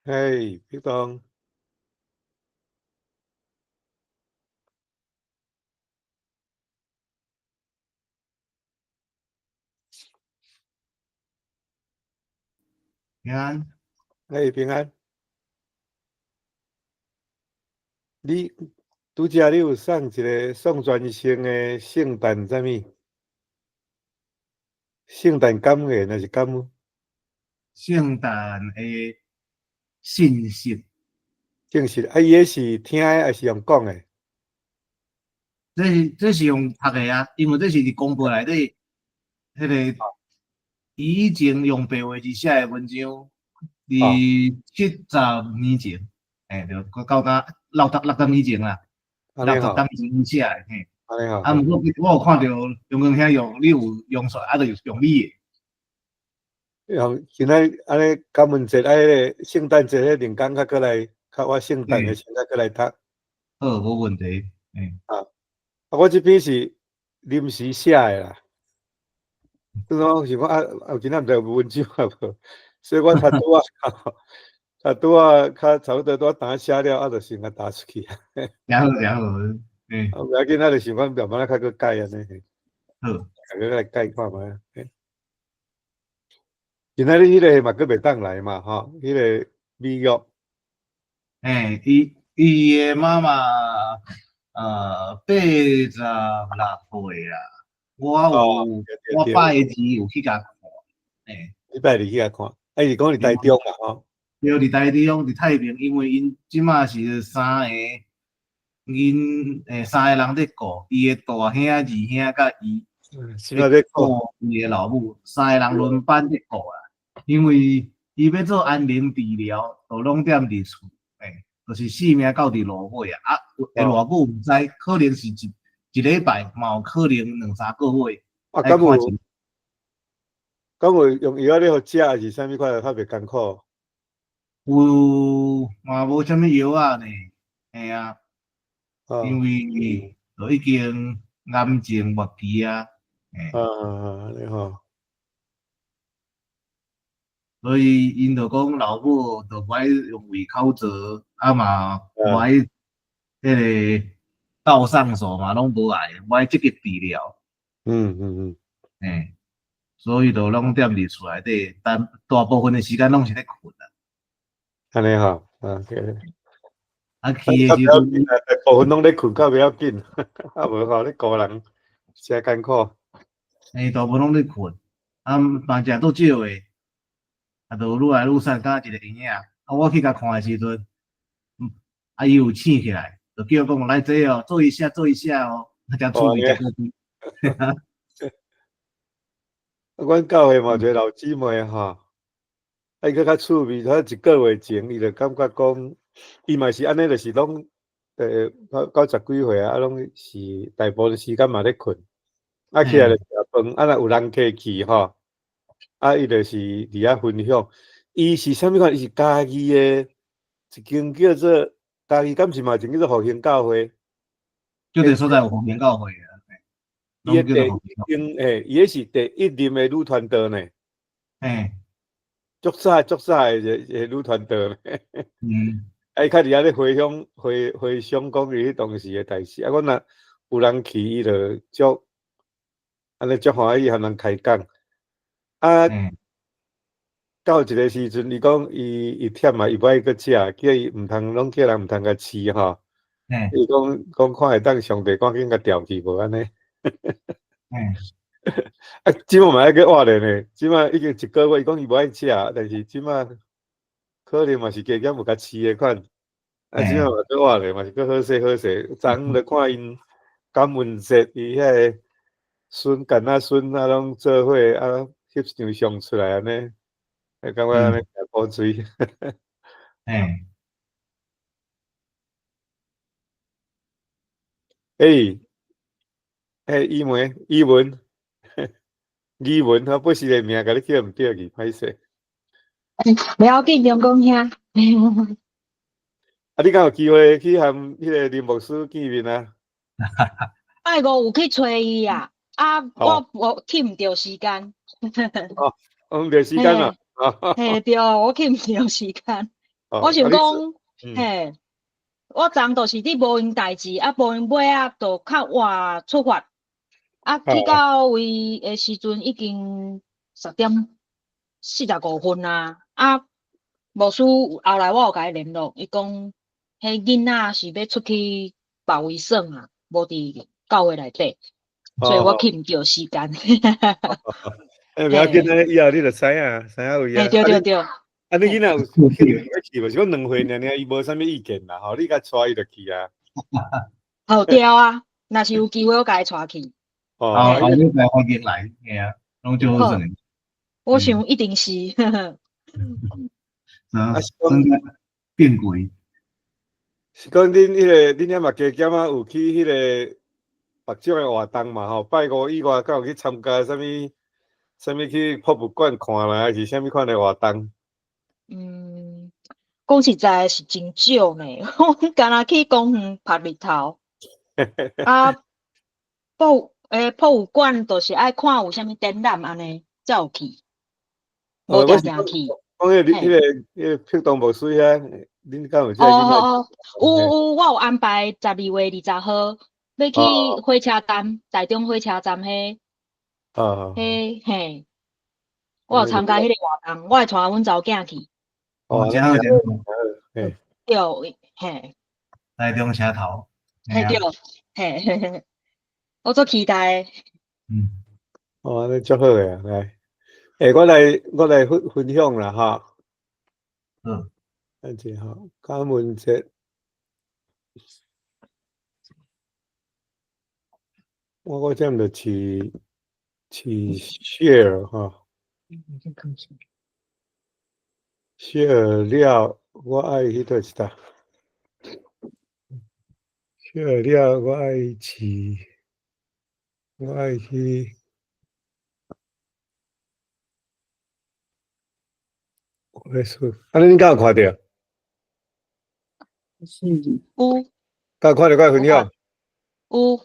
嘿，พี่ตอง平安，嘿，平安。你拄则你有送一个宋全生的圣诞啥物？圣诞感言还是感恩？圣诞的信息，正是啊，伊个是听的还是用讲的？这是用读的啊，因为这是伫公布内底，迄个以前用白话字写的文章，哦，伫70年前，就到六十年前啦，安尼吼，六十年前写的，安尼吼，啊，毋过我有看到中央遐用，你有用出来，啊，就用你的，用今仔安尼感恩节啊，迄个圣诞节迄2天较过来，较我圣诞的时较过来读好，无问题，啊。啊，我这边是临时写的啦。就是讲想讲今仔毋知有文章啊无，所以我拄拄较差不多拄打写了，就先甲打出去。然后，毋要紧，就想讲慢慢较去改安尼，好。大家来改看觅。今仔日迄个嘛，佫袂当来嘛，吼，迄个美玉，伊的妈妈86岁啦，我对，拜日有去甲看，礼拜二去遐看，是讲伫台中嘛，吼，对，伫台中伫太平，因为因即马是三个人咧顾，伊的大兄、二兄甲伊咧现在在顾，顾伊的老母，三个人轮班咧顾啦。因为伊要做安宁治疗，就拢踮伫厝，就是性命到伫落尾啊。会偌久毋知，可能是一礼拜，嘛有可能2、3个月，爱看情。敢有用药咧互食，还是啥物款较袂艰苦？有嘛无啥物药啊呢？啊，因啊为都已经癌症末期啊，你吼，所以因就讲老母就无爱用胃口做，啊嘛无爱迄个道上手嘛，拢无爱，无爱积极治疗，嗯，所以就拢踮伫厝内底，但大部分的时间拢是咧困啊。安尼吼，啊，较去的时阵，袂要紧啊，大部分拢咧困，较袂要紧，啊无吼咧顾人，诚艰苦。大部分拢咧困，啊嘛食拄少诶，啊就愈来愈瘦，敢一个阴影。啊，我去甲看的时阵，啊伊有醒起来，就叫我讲来坐哦，坐一下哦，啊将厝边食过去。阮教会嘛有一个老姊妹吼，伊佫较趣味，他1个月前伊就感觉讲，伊嘛是安尼，就是拢90几岁啊，拢是大部分时间嘛咧困，啊起来就食饭，啊若有人客去吼，啊伊就是伫遐分享，伊是啥物款？伊是家己诶一间叫做家己，敢是嘛？一间叫做复兴教会，就伫所在有福建教会啊，伊诶拢叫做福建教会。伊迄是第1任诶女传道呢。足早诶一个女传道呢。伊较伫遐咧回想讲伊迄当时诶代志，啊，阮若有人去，伊就安尼足欢喜，向人开讲。啊，到一个时阵，伊讲伊忝嘛，伊无爱阁食，叫伊拢叫人毋通甲饲吼。伊讲看会当上帝赶紧甲调去无安尼。啊，即满嘛爱去活咧呢，即满已经1个月，伊讲伊无爱食，但是即满可能嘛是加减有甲饲诶款。啊，即摆嘛做活咧，嘛是搁好势。昨昏就看因感恩节，伊遐个孙干仔孙啊，拢做伙啊，翕张相出来安尼，感觉安尼诚古锥。语文，语文，他不是个名，甲你叫毋对去，歹势。不要紧，中公兄。啊，你敢有机会去和迄个林牧师见面啊？拜五有去找伊啊，我去唔到时间。毋着时间啊。嘿，对，我去唔到时间。我想讲，嗯嘿，我昨就是伫无闲代志，啊，无闲尾啊，就较晚出发，啊，去到位的时阵已经10:45啊，啊，牧师后来我有甲伊联络，伊讲，迄囡仔是要出去保卫省啊，无伫教会内底，所以我去毋着时间。不要紧，安尼以后你就知影，知影有啊。对对对。啊，你囡仔有兴趣要去无？是讲2岁尔尔，伊无啥物意见啦，吼，你甲带伊就去啊。好对啊，若是有机会我甲伊带去。哦，你来欢迎来，嘿啊，拢就好势。我想一定是。真变贵。是讲恁恁遐嘛加减啊，有去迄个目睭的活动嘛吼？拜5以外，敢有去参加啥物去博物馆看啦，还是啥物款的活动？讲实在是真少呢，我敢若去公园晒日头。啊，博物馆就是爱看有啥物展览安尼，才有去。无定定去。讲迄个碧东牧师遐，恁敢有这个囡仔？有，我有安排12月20号要去火车站，台中火车站迄。嘿，我有参加迄个活动，我会带阮查某囝去。真好，对，嘿。台中车头。嘿对，嘿，我足期待的。安尼足好诶啊！来，我来分享啦哈。安这吼，感恩节。我这样的去 share 哈，share 了我爱迄个是啥 ？share 了我爱去我说，安尼恁敢有看到？有。敢看到我分享？有。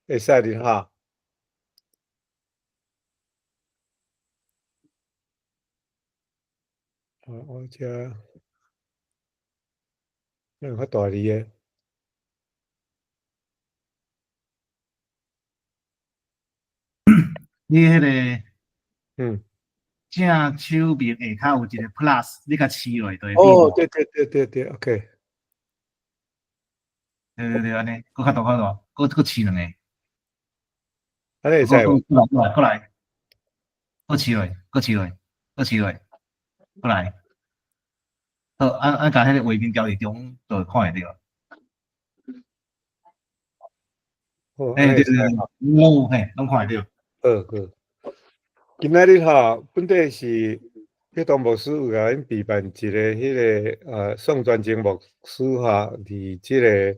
会使哩哈。我遮有较大字诶。你迄个，正手面下骹有一个 plus， 你甲刺落就会变。哦，对 ，OK。对，安尼，搁较大，搁刺2个。安尼会使无？过来，搁刺落，过来。好，按甲迄个画面调伫中，就会看会到。对，拢看会到。好。今仔日吼，本地是碧东牧师有甲因备办一个迄个宋传经牧师哈，伫即个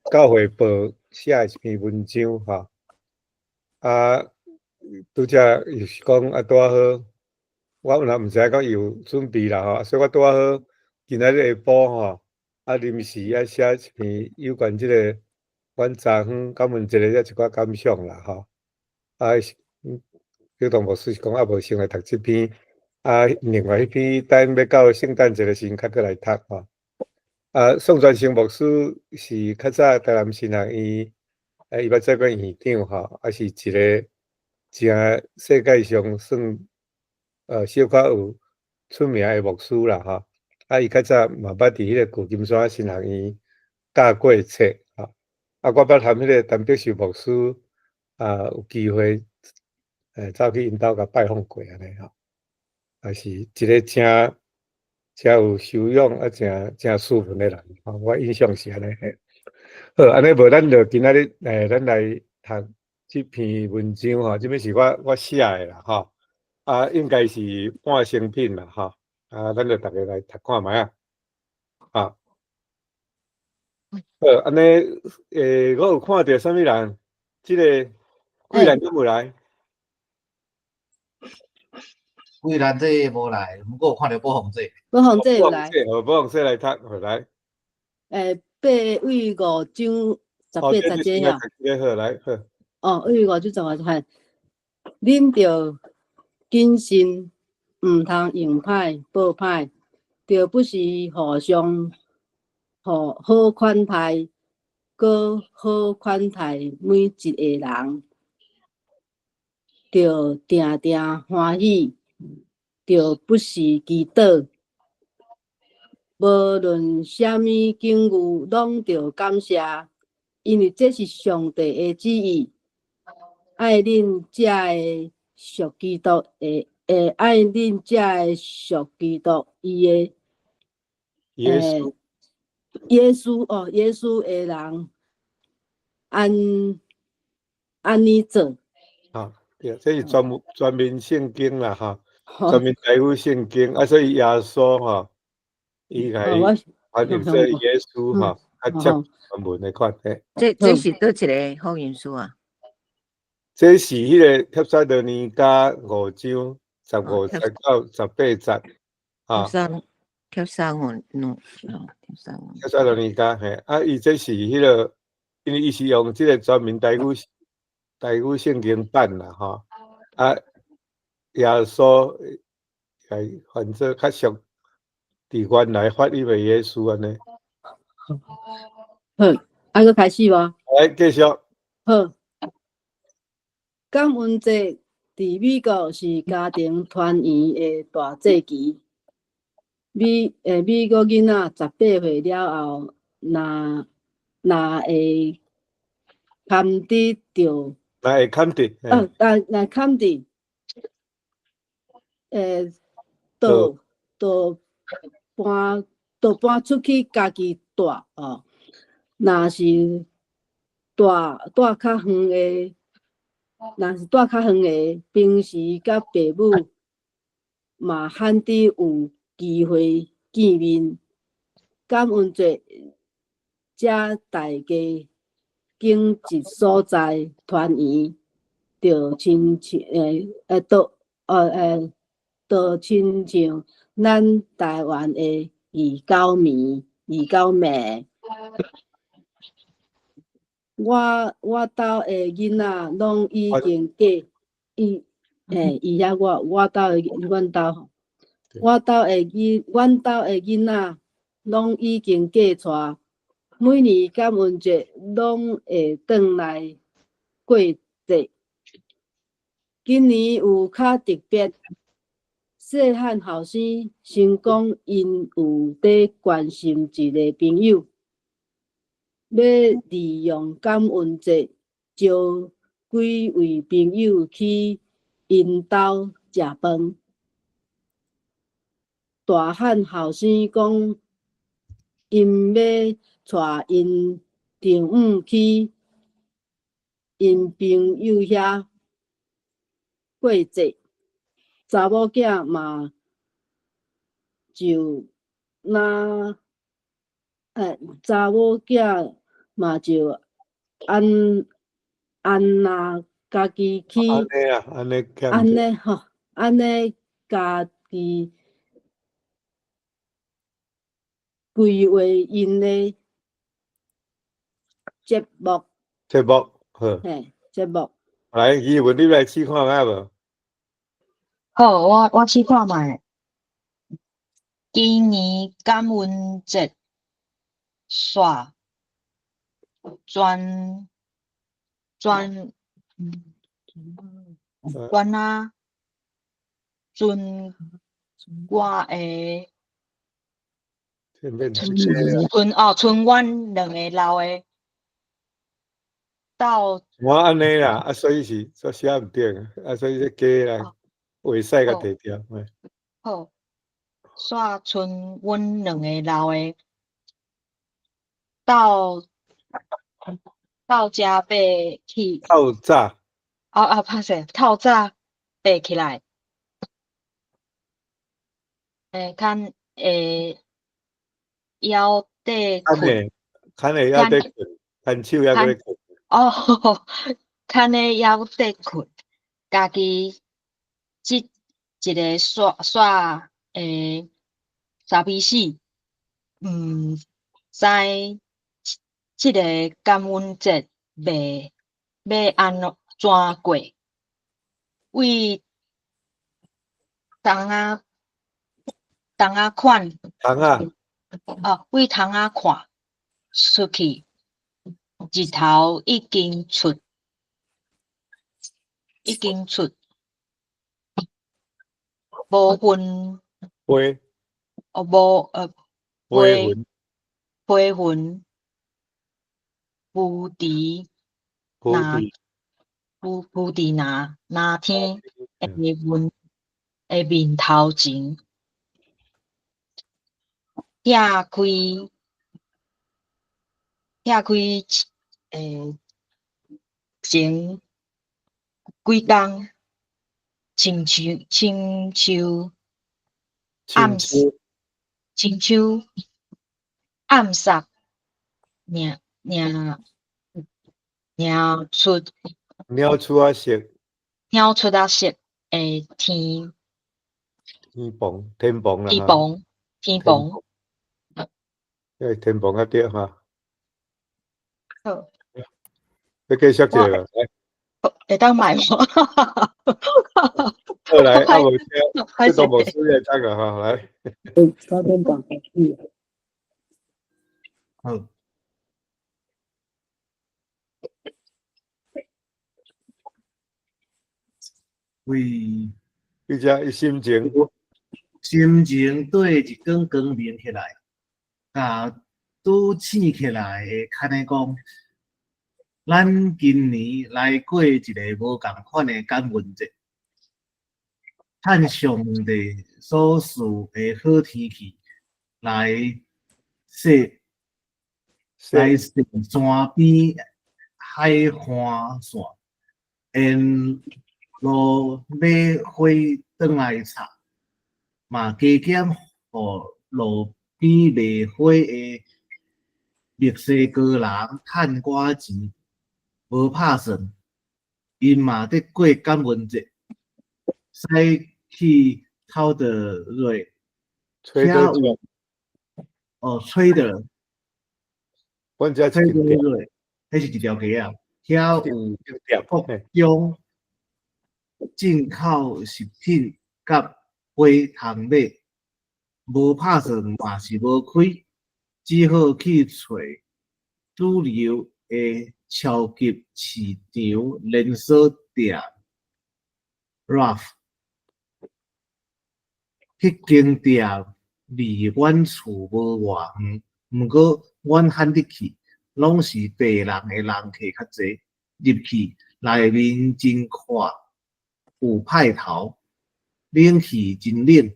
教会报写一篇文章哈。拄则又是讲拄好，我若毋知讲有准备啦吼，所以我拄好今仔日下晡吼，临时写一篇有关即个阮昨昏感恩节的一寡感想啦吼。碧东牧师是讲无先来读即篇，另外迄篇等要到圣诞节的时阵较过来读吼。宋传成牧师是较早台南新学院，伊捌做过院长吼，是一个真世界上算小可有出名的牧师啦吼。伊较早嘛捌伫迄个旧金山新学院教过册吼。我捌含迄个陈碧秀牧师有机会走去因兜甲拜访过安尼吼，是一个真有修养真斯文的人吼。我印象是安尼。好，安尼无咱就今仔日咱来读即篇文章吼。即边是我写的啦吼。应该是半成品啦吼。咱就逐个来读看觅啊。好，安尼我有看到啥物人？即个桂兰敢无来？桂兰这无来，不过有看到保皇这。保皇这有来。保皇这来读，好来。8月5章18、19呀。好来好。8月5章18，恁着谨慎，毋通用歹报歹，着不是互相好款待，搁好款待每一个人，着定定欢喜，着不是祈祷。无论啥物境遇，拢着感谢，因为这是上帝的旨意。爱恁遮的属基督爱恁遮的属基督，伊的耶稣耶稣的人安尼做。啊，对，这是专门圣经啦哈，吼专门台语圣经啊，所以耶稣哈，伊来我反映这耶稣哈，较接原文的款嘿。这是倒一个福音书啊？这是迄个帖撒罗尼迦5章15节到18节啊。帖撒罗尼迦嘿，啊，伊这是迄个，因为伊是用这个专门台语圣经版啦吼，啊，耶稣来反正较俗，伫原来发音的耶稣安尼。好，搁开始无？来继续。好。感恩节伫美国是家庭团圆的大节期。美国囡仔18岁了后，若会堪得着，若会堪得，若堪得，搬出去家己住哦。若是住较远的。若是住较远的，平时甲爸母嘛罕得有机会见面。感恩节，遮大家经一所在团圆，就亲像咱台湾的二九暝。我兜的囡仔拢已经嫁，伊遐阮兜的囡仔拢已经嫁娶，每年感恩节拢会转来过节。今年有较特别，细汉后生先讲因有在关心一个朋友。要利用感恩节招几位朋友去因兜食饭。大汉后生讲，因要带因丈母去因朋友遐过节。查某囝嘛就查某囝嘛就安那家己去，安尼家己规划因的节目，好。嘿，节目。来，语文你来试看下无？好，我试看卖。今年感恩节煞专啊，我的剩阮两个老的到。我安尼啦，啊，所以是写毋对啊，所以这加来画使甲摕掉。好，煞剩阮两个老的到遮爬去。透早。拍势，透早爬起来。较腰底困。较会腰底困，牵手还搁困。较会腰底困，家己一个煞3比4，知即个感恩节要安怎过？为窗仔看，窗啊，为窗仔看出去，日头已经出，无云，飞无飞云飞云浮伫那浮地，浮伫那天的云的面头前，遐开前几工，亲像暗青亲像暗杀，鸟出啊色，鸟出啊色的天天棚啦哈，天棚。天棚啊对哈，好，你继续一个啦，来，会当买无？好来，啊无歹势这都无输液唱啊哈，来，早点放回去。好，为伊只心情，心情对一根光明起来，甲拄醒起来会看咧讲，咱今年来过一个无共款的感恩节，趁上帝所赐的好天气来说。来是山边海岸线，沿路买花转来插，嘛加减互路边卖花的墨西哥人趁寡钱，无拍算，因嘛得过感恩节，使去透的瑞，吹得遐有吹的。阮遮吹一间对对，迄是一条街啊，遐有店，各种进口食品甲花通买，无拍算嘛是无开，只好去找主流的超级市场连锁店 Ralph， 迄间店离阮厝无偌远。毋过，阮罕得去，拢是白人的人客较济。入去内面真阔，有派头，冷气真冷，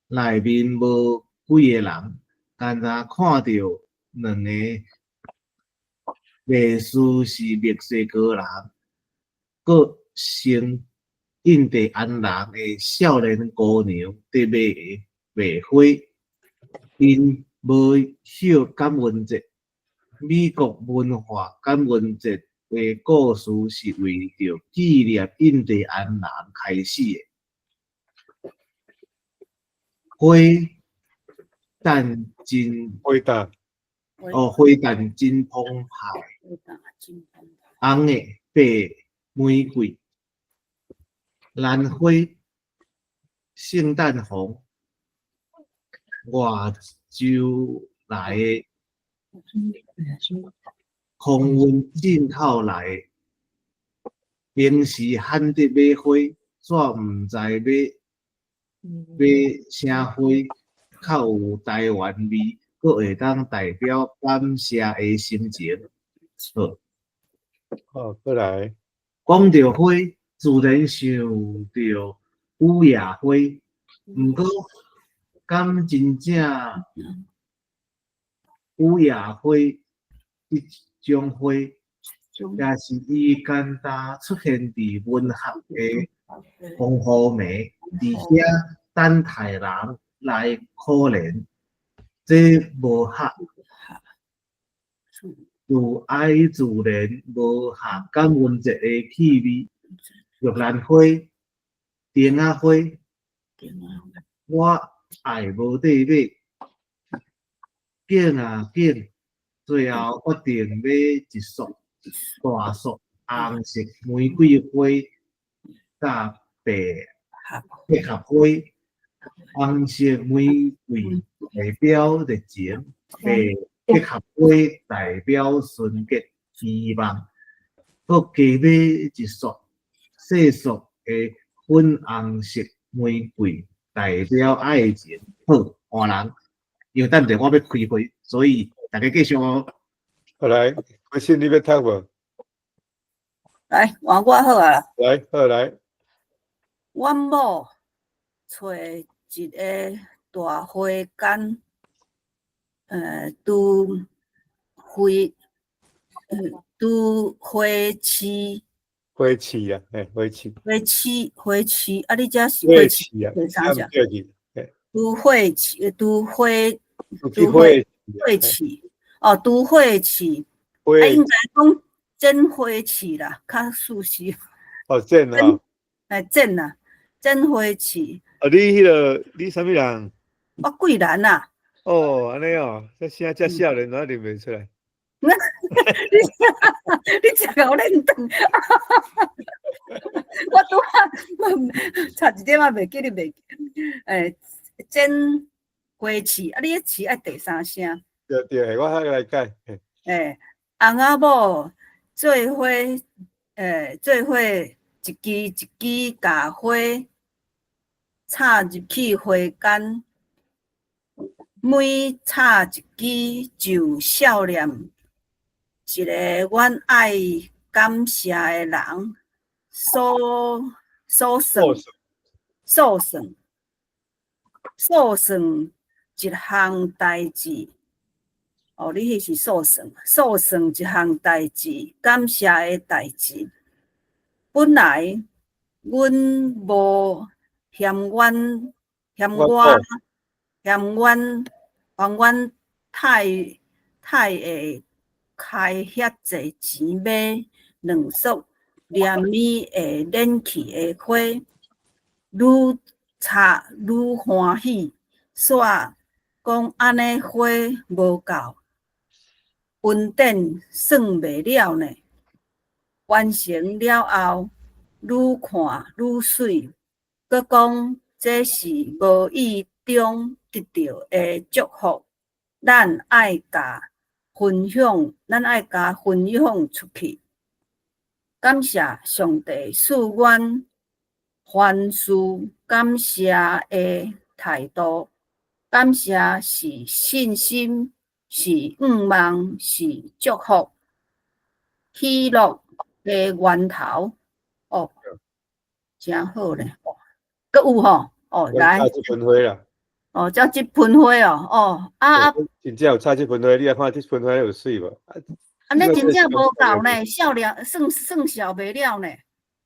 内面无几个人，干若看到两个类似是墨西哥人，佮穿印第安人的少年姑娘伫卖花，因无晓感恩节，美国文化感恩节的故事是为着纪念印第安人开始的。花旦真回答，花旦真澎湃，红的、白玫瑰、兰花、圣诞红。外州来的空运进口来的，平时罕得买花，煞毋知买啥花较有台湾味，佮会当代表感谢的心情。好，过来，讲到花，自然想到乌鸦花，毋过。敢真正乌鸦花一种花，也是伊简单出现伫文学的风雨梅，伫遐等待人来可怜，这无合，有爱自然无合感恩节的气味。玉兰花、丁仔花，我。爱无地买，拣啊拣，最后决定买一束大束红色玫瑰花，甲白百合花，黄色玫瑰代表热情，白百合花代表纯洁希望。搁加买一束细束的粉红色玫瑰，代表爱情。好，换人，因为等下我要开会，所以大家继续哦。好来，微信你要读无？来，换我好啊。来，好来。阮某找一个大花间，拄花市，花市啊，花市。花市，啊，你遮是花花市市啊，做啥者？对去。拄花市，拄花市，哦，拄花市，花啊，应该讲真花市啦，较舒适。哦，真啊。真啊，真花市。哦，你迄个你啥物人？我贵人啊。哦，安尼哦，这声遮少年，哪认袂出来？你真甲我认同。我拄啊，差一点仔袂记你袂。真花市，啊，你迄市爱第三声。对，我来改。翁仔某做花，做花一支一支甲花插入去花间，每插一支就少年一个阮爱感谢的人所算一项代志。哦，你迄是所算一项代志，感谢的代志。本来阮无嫌阮太会开遐济钱买2束黏米的冷气的花，愈插愈欢喜，煞讲安尼花无够，分点算袂了呢。完成了后，愈看愈水，佮讲这是无意中得到的祝福，咱爱甲分享出去。感谢上帝赐阮凡事感谢的态度，感谢是信心，是愿望，是祝福，喜乐的源头。哦，真好咧！佮有吼，哦，来，差一盆花啦。哦，叫一盆花哦，哦，真正有差一盆花，你来看这盆花有水无？安尼真正无够呢，少量算少袂了呢。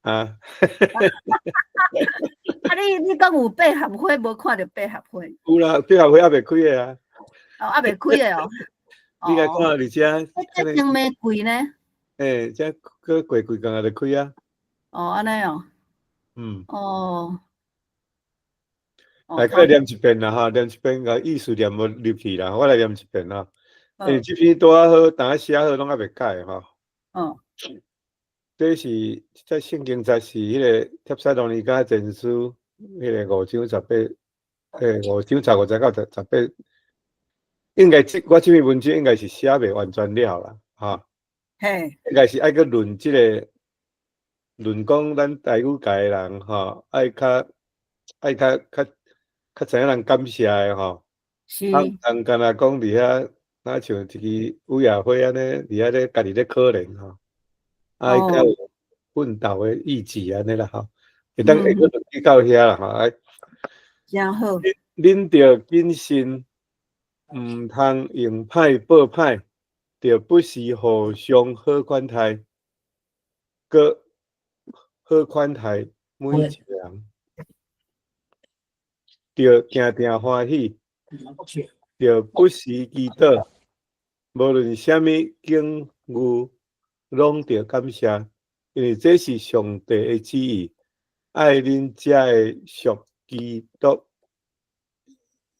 啊！啊，你讲有百合花，无看到百合花？有啦，百合花还袂开的啊。哦，还袂开的哦。你来看，而且这真玫瑰呢？这个过几工就开啊。哦，安尼哦。嗯。哦。来，再念一遍啦哈，念一遍个意思念无入去啦，我来念一遍啦。这篇拄啊好，当写好，拢还袂改哈。嗯。这是在圣经在是迄个帖撒罗尼迦前书迄个5章18，5章15节到18，应该我这篇文章应该是写袂完全了啦，哈。嘿。应该是爱去论这个，论讲咱台语界的人哈，爱较知影人感谢的吼。是。人敢若讲伫遐，若像一支乌鸦花安尼，伫遐咧家己咧可怜吼。啊，伊较有奋斗的意志安尼啦吼，会当会去去到遐啦吼。真好。恁着谨慎，毋通用歹报歹，着不时互相好款待，佮好款待每一个人，着定定欢喜，着不时祈祷，无论啥物境遇，拢着感谢，因为这是上帝的旨意，爱恁遮的属基督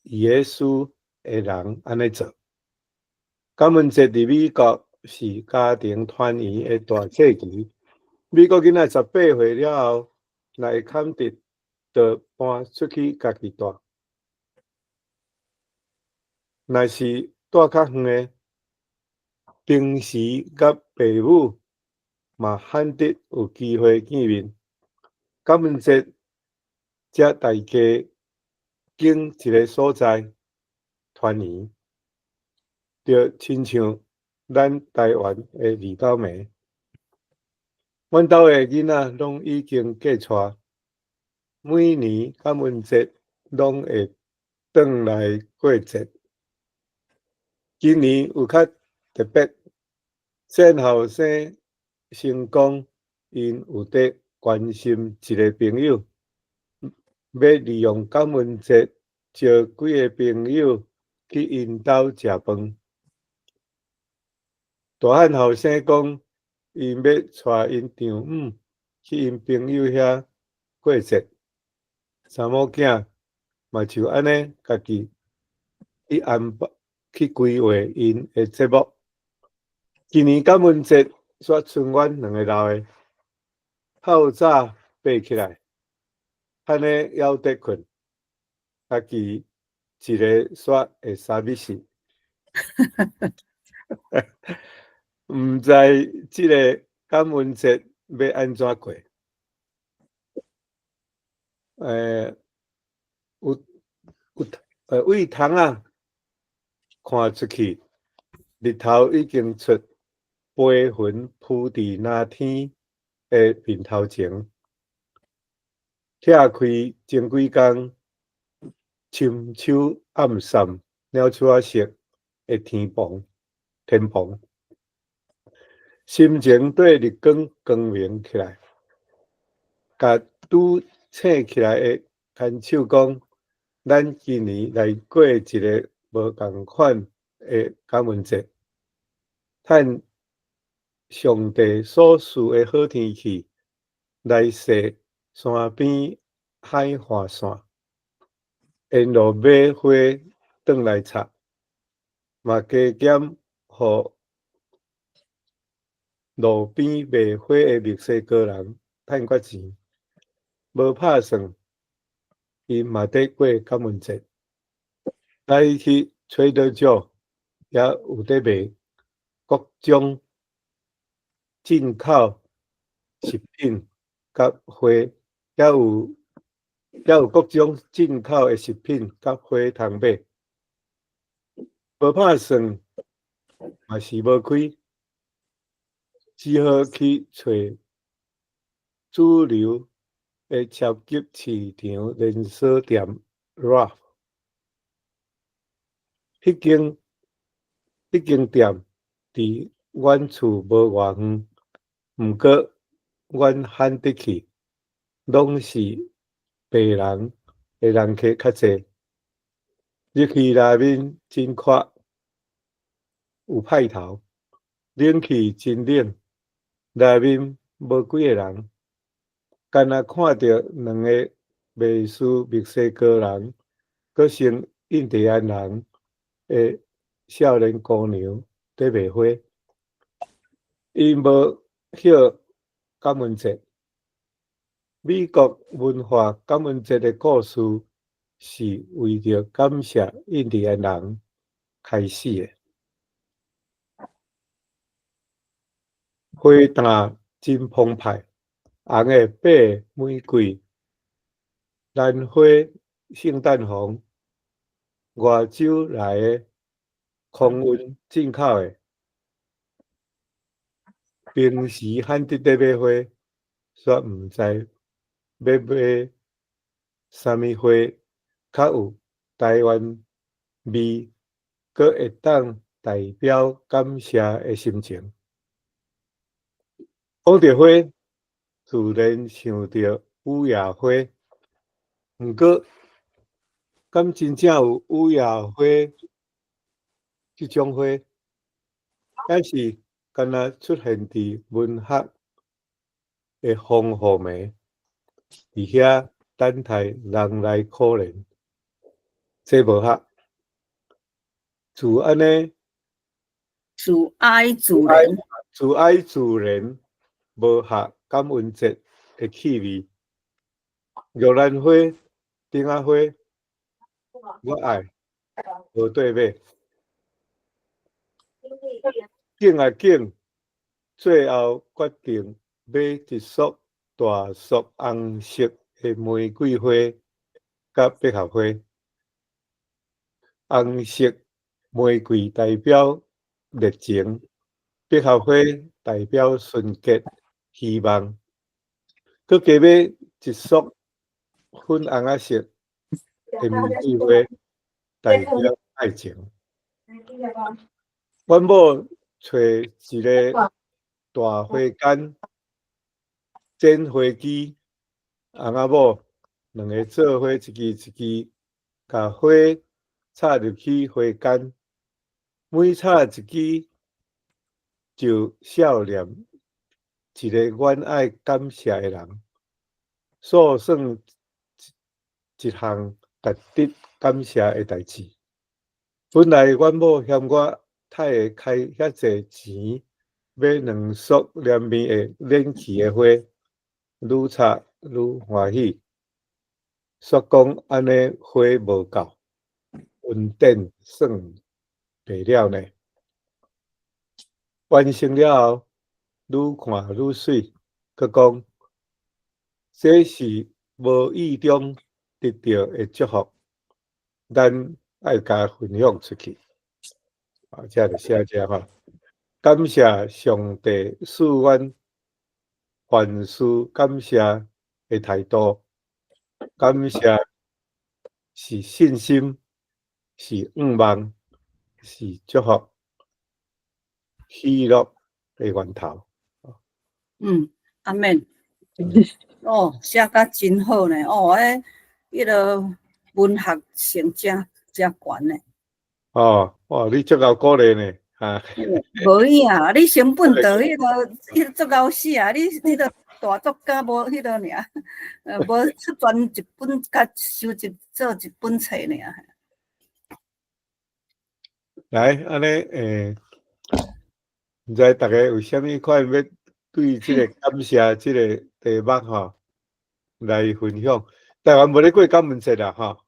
耶稣的人安尼做。感恩节伫美国是家庭团圆的大节期。美国囡仔18岁了后，若会坎得，就搬出去家己住。若是住较远诶，平时甲爸母嘛罕得有机会见面。感恩节则大家经一个所在团圆，就亲像咱台湾诶二九暝。阮兜诶囡仔拢已经嫁娶，每年感恩节拢会转来过节。今年有较特别，先后生成功，因有伫关心一个朋友，要利用感恩节招几个朋友去因兜食饭。大汉后生讲，因要带因丈母去因朋友遐过节。查某囝嘛就安尼家己去安排去规划因的节目。今年感恩节煞剩阮两个老的，较早爬起来，安尼还得困，家己一个煞会三米四。毋知即个感恩节要安怎过？有位窗仔看出去，日头已经出，飞云铺伫那天的面头前，拆开前几工，深秋暗散，鸟鼠仔色的天棚，心情对日光光明起来，甲拄醒起来的牵手讲，咱今年来过一个无共款的感恩节，趁上帝所赐的好天气，来踅山边海岸线，沿路买花转来插，嘛加减互路边卖花的墨西哥人趁缺钱，无拍算，因嘛得过感恩节。来去吹倒酒，也有得卖各种进口食品甲花，也有各种进口的食品甲花通买。无拍算，嘛是无开，只好去找主流的超级市场连锁店 Ralph。迄间店伫阮厝无偌远，毋过阮罕得去，拢是白人的人客较济。入去内面真阔，有派头，冷气真冷，内面无几个人，干那看到两个卖输墨西哥人，阁穿印第安人的少年姑娘在卖花。伊无晓感恩节。美国文化感恩节的故事是为着感谢印第安人开始的。花坛真澎湃，红的、白的玫瑰、兰花、圣诞红，外州来的，空运进口的。平时罕得在买花，煞毋知要买啥物花较有台湾味，阁会当代表感谢的心情。讲到花，自然想到雨夜花，毋过敢真正有雨夜花即种花？还是敢若出现伫文学的风雨暝，伫遐等待人来可怜？这无合。自安尼，自爱自然，自爱自然，无合感恩节的气味。玉兰花、丁仔花，我爱，无对买。景啊景，最后决定买一束大束红色的玫瑰花甲百合花。红色玫瑰代表热情，百合花代表纯洁希望。佮加买一束粉红仔色的玫瑰花，代表爱情。阮某找一个大花杆，剪花机，翁仔某两个做伙一支一支，甲花插入去花杆，每插一支就笑脸一个阮爱感谢的人，诉算一项值得感谢的代志。本来阮某嫌我太会开遐济钱买2束连绵的冷气的花，愈插愈欢喜。煞讲安尼花无够，运电算袂了呢。完成了后，愈看愈水，佮讲这是无意中得到的祝福，咱爱甲分享出去。这就写这吼，感谢上帝赐阮凡事感谢的态度，感谢是信心，是愿望，是祝福，喜乐的源头。阿免。哦，写甲真好呢！哦，迄个文学性真悬呢。哦，哇，你足够鼓励呢，哈。无影，你成本就迄个足够死啊！你迄个大作家无迄个尔，无出专一本，甲收集做一本册尔。来，安尼毋知大家有啥物款要对即个感谢即个题目吼来分享？台湾无咧过感恩节啦，吼。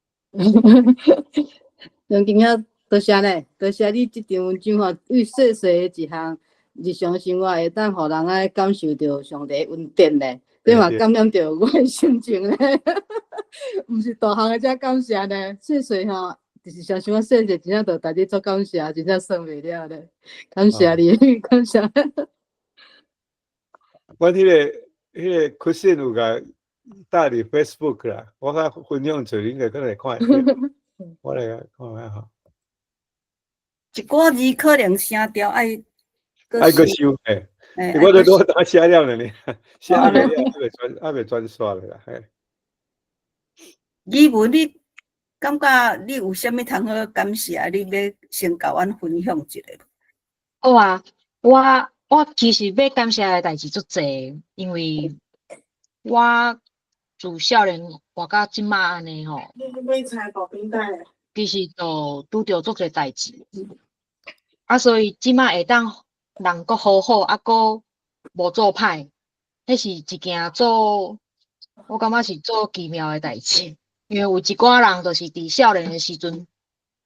杨今仔多谢呢，多谢你即张文章吼，为细细的一项日常生活会当互人爱感受到上帝恩典呢，你嘛感染到我的心情呢，毋是大项的才感谢呢，细细吼。就是像像我细细，真正着大家做感谢，真正算袂了咧。感谢你，感谢。我迄个缺陷有甲搭伫 Facebook 啦，我甲分享出应该可能看会到。我来看下吼。一寡字可能声调爱个修诶，我都打写了呢，写了还袂转刷咧啦，嘿。语文你感觉你有啥物通好感谢？你要先甲阮分享一下。好啊，我其实要感谢的代志足济，因为我自少年活到即马安尼吼，其实就拄着足济代志，所以即马会当人阁好好，阁无做歹，迄是一件我感觉是做奇妙的代志。因为有一寡人就是伫少年的时阵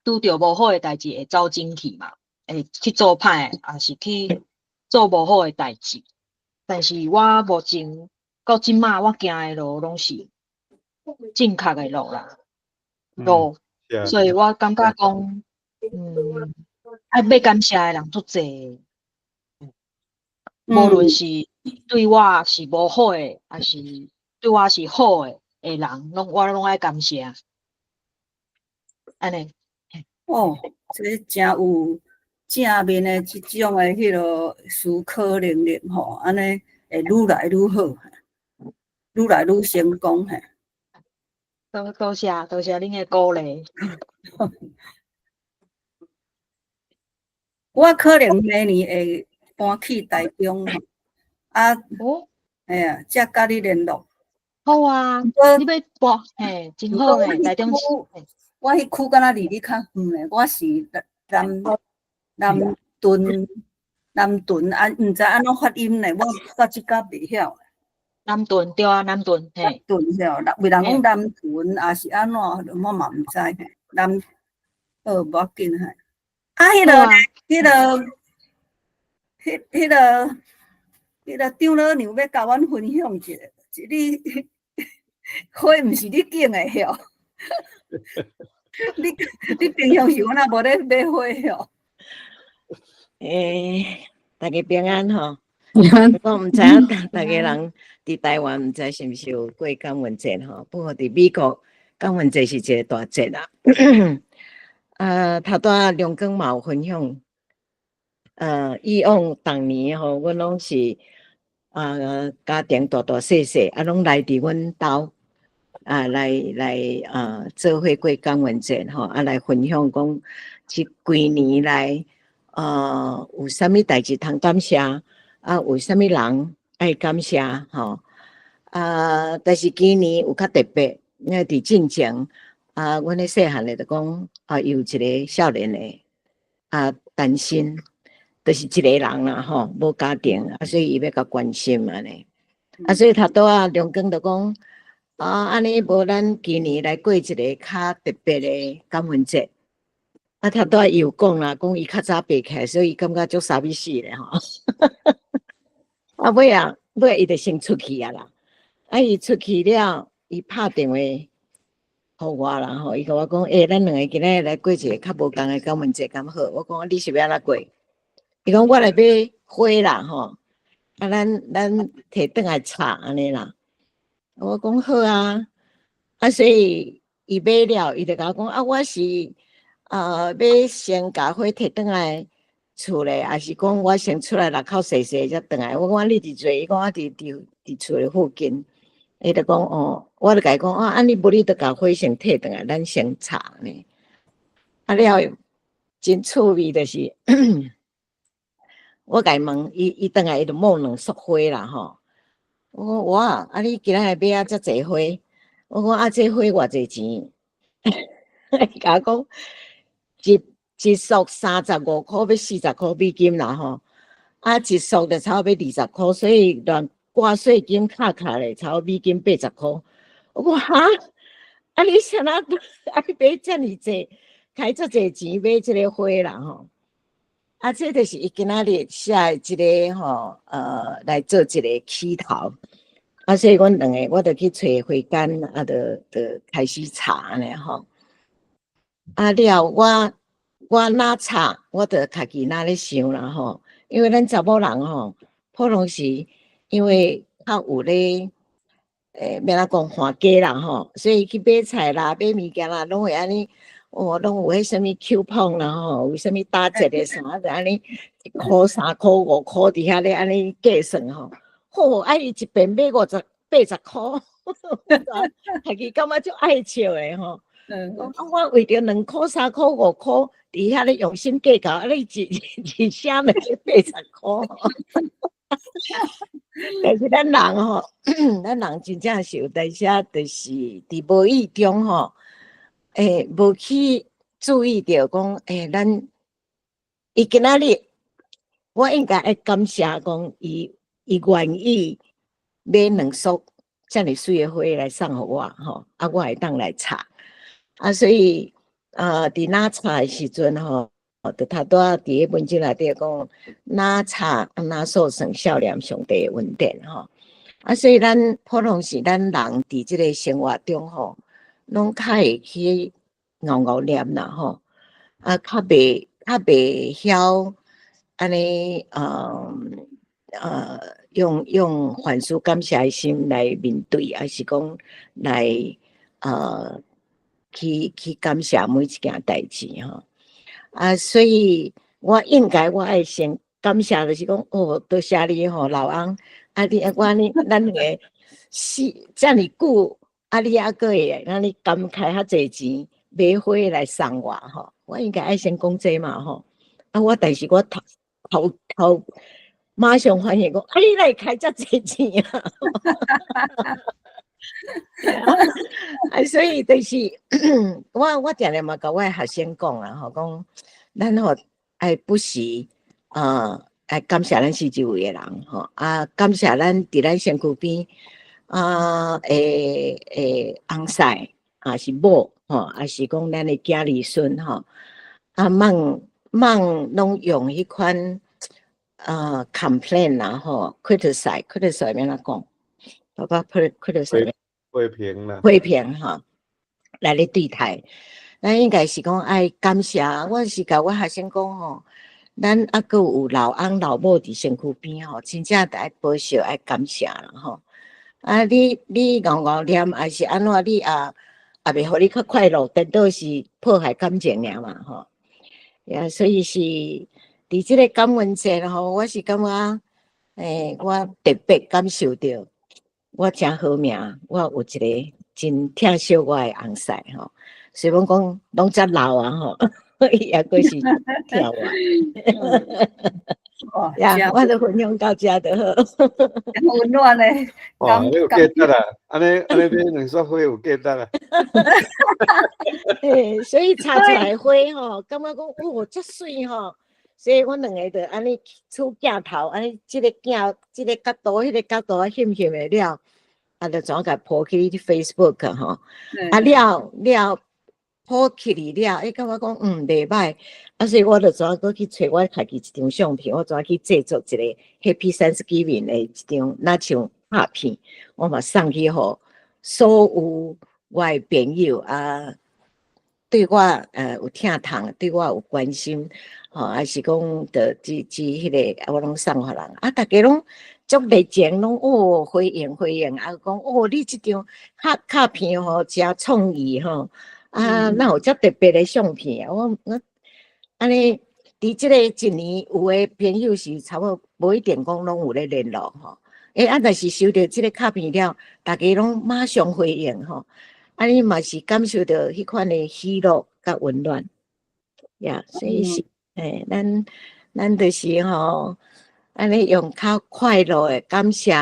拄着无好的代志会走进去嘛，会去做歹，也是去做无好的代志。但是我目前到即马，我行的路拢是正确的路啦，所以我感觉讲，要感谢的人足济，无论是对我是无好的，还是对我是好的。人我拢爱感谢，安尼。哦，这真有正面的即种的迄个思考能力吼，安尼会愈来愈好，愈来愈成功嘿。多谢恁的鼓励。我可能明年会搬去台中吼，哎呀，才甲你联络。好啊，你要搬，嘿，真好诶，台中市。我迄区敢若离你较远诶，我是南屯啊，毋知安怎发音呢？我到即刻袂晓。南屯对啊，南屯嘿。屯晓，为人讲南屯，也是安怎，我嘛毋知嘿。无要紧嘿。迄个迄个张老娘要甲阮分享一下，你花毋是你种的哟，你平常时我若无咧买花哟。大家平安吼。平安我毋知影大家人伫台湾毋知是毋是有过感恩节吼？不过伫美国感恩节是一个大节啦。头拄梁光嘛有分享，以往当年吼，阮拢是家庭大大细细拢来伫阮兜来做伙过感恩节吼，来分享讲即几年来有啥物代志通感谢。有啥物人爱感谢吼？但是今年有较特别，因为伫进前阮咧细汉咧就讲有一个少年诶单身，就是一个人啦吼，无家庭所以伊要甲关心安尼所以头拄梁光就讲安尼无咱今年来过一个较特别诶感恩节。头拄伊有讲啦，讲伊较早爬起来，所以伊感觉足傻逼死咧吼。尾伊就先出去啊啦，伊出去了，伊拍电话互我啦吼，伊甲我讲，咱两个今仔来过一个较无共的感恩节，敢好？我讲你是要安怎过？伊讲我来买花啦吼，咱摕转来插安尼啦。我讲好啊，所以伊买了，伊就甲我讲我是要先甲花摕转来。厝咧，还是讲我先出来6口细细才转来。我讲你伫做，伊讲我伫厝咧附近。伊就讲我就甲伊讲安尼无你就甲花先摕转来，咱先插呢。了真趣味就是我甲伊问伊转来伊就摸2束花啦吼。我讲你今仔日买遮济花？我讲这花偌济钱？伊甲我讲一束35块，要40块美金啦吼，一束就差不多20块，所以连挂税金卡咧，差不多美金80块。我讲哈，你啥那你买遮尔济，开遮济钱买这个花啦吼。这就是伊今仔日写一个吼，来做一个起头。所以阮两个我就去找花间，就开始查咧吼。了我哪插，我就家己哪咧想啦吼，因为咱查某人吼，普通是因为较有咧，要哪讲花家啦吼，所以去买菜啦、买物件啦，拢会安尼，拢有迄什么 coupon 啦吼，有啥物打折的啥，就安尼1块、3块、5块伫遐咧安尼计算吼，伊一遍买80块，家己感觉足爱笑的吼。我为着2块、3块、5块，伫遐咧用心计较，你一声就80块。但是咱人吼，咱人真正是有代些，就是伫无意中吼，无去注意到讲，咱伊今仔日，我应该爱感谢讲，伊愿意买2束遮尔水的花来送互我吼，我会当来插。所以伫哪插的时阵吼，就头拄伫迄文章内底讲，哪插哪数算少年上帝的恩典吼。所以咱普通是咱人伫即个生活中吼，拢较会去熬念啦吼，较袂晓安尼用凡事感谢的心来面对，还是讲来去感谢每一件代志吼。所以我应该我爱先感谢，就是讲多谢你吼，老翁咱两个遮尔久，你还阁会安尼甘开遐济钱买花来送我吼，我应该爱先讲这嘛吼。但是我头马上反应讲，你来开遮济钱所以就是我定定嘛，甲我学生讲啦吼，讲咱吼爱不时爱感谢咱四周围的人吼，感谢咱伫咱身躯边翁婿是某吼，还是讲咱的囝儿孙吼，梦拢用迄款 complain 啦吼 criticize 免怎讲，包括 criticize 批评哈，来咧对待，咱应该是讲爱感谢。我是甲我学生讲吼，咱还佫有老翁老母伫身躯边吼，真正得爱保守爱感谢啦吼。啊，你怣念还是安怎？你也袂互你较快乐，颠倒是破坏感情尔嘛吼。呀，所以是伫即个感恩节吼，我是感觉，我特别感受到我真好命，我有一个真疼惜我的翁婿吼。虽然讲拢遮老啊吼，伊也阁是疼我。呀，我都分享到遮就好。温暖嘞，哇，你有记得啦？安尼买两束花有记得啦？所以插出来花吼，感觉讲哦，遮水吼，所以我两个就安尼出镜头，安尼即个角度、迄个角度啊，翕的了，啊，就怎甲抛去 Facebook 吼，啊了抛起哩了，感觉讲袂歹，啊，所以我就怎个去找我家己一张相片，我怎去制作一个 Happy Thanksgiving 的一张，那像拍片，我嘛送去互所有我的朋友啊。对我有疼痛，对我有关心，还是讲的迄个，我拢送互人啊，大家拢足热情，拢回应，啊，讲你即张卡片吼，真创意吼，啊，那有遮特别的相片，我安尼伫即个一年有诶朋友是差不多无一定讲拢有咧联络吼，但是收到即个卡片了，大家拢马上回应吼。安尼嘛是感受到迄款的喜乐甲温暖，呀，所以是，咱就是吼，安尼用较快乐的感谢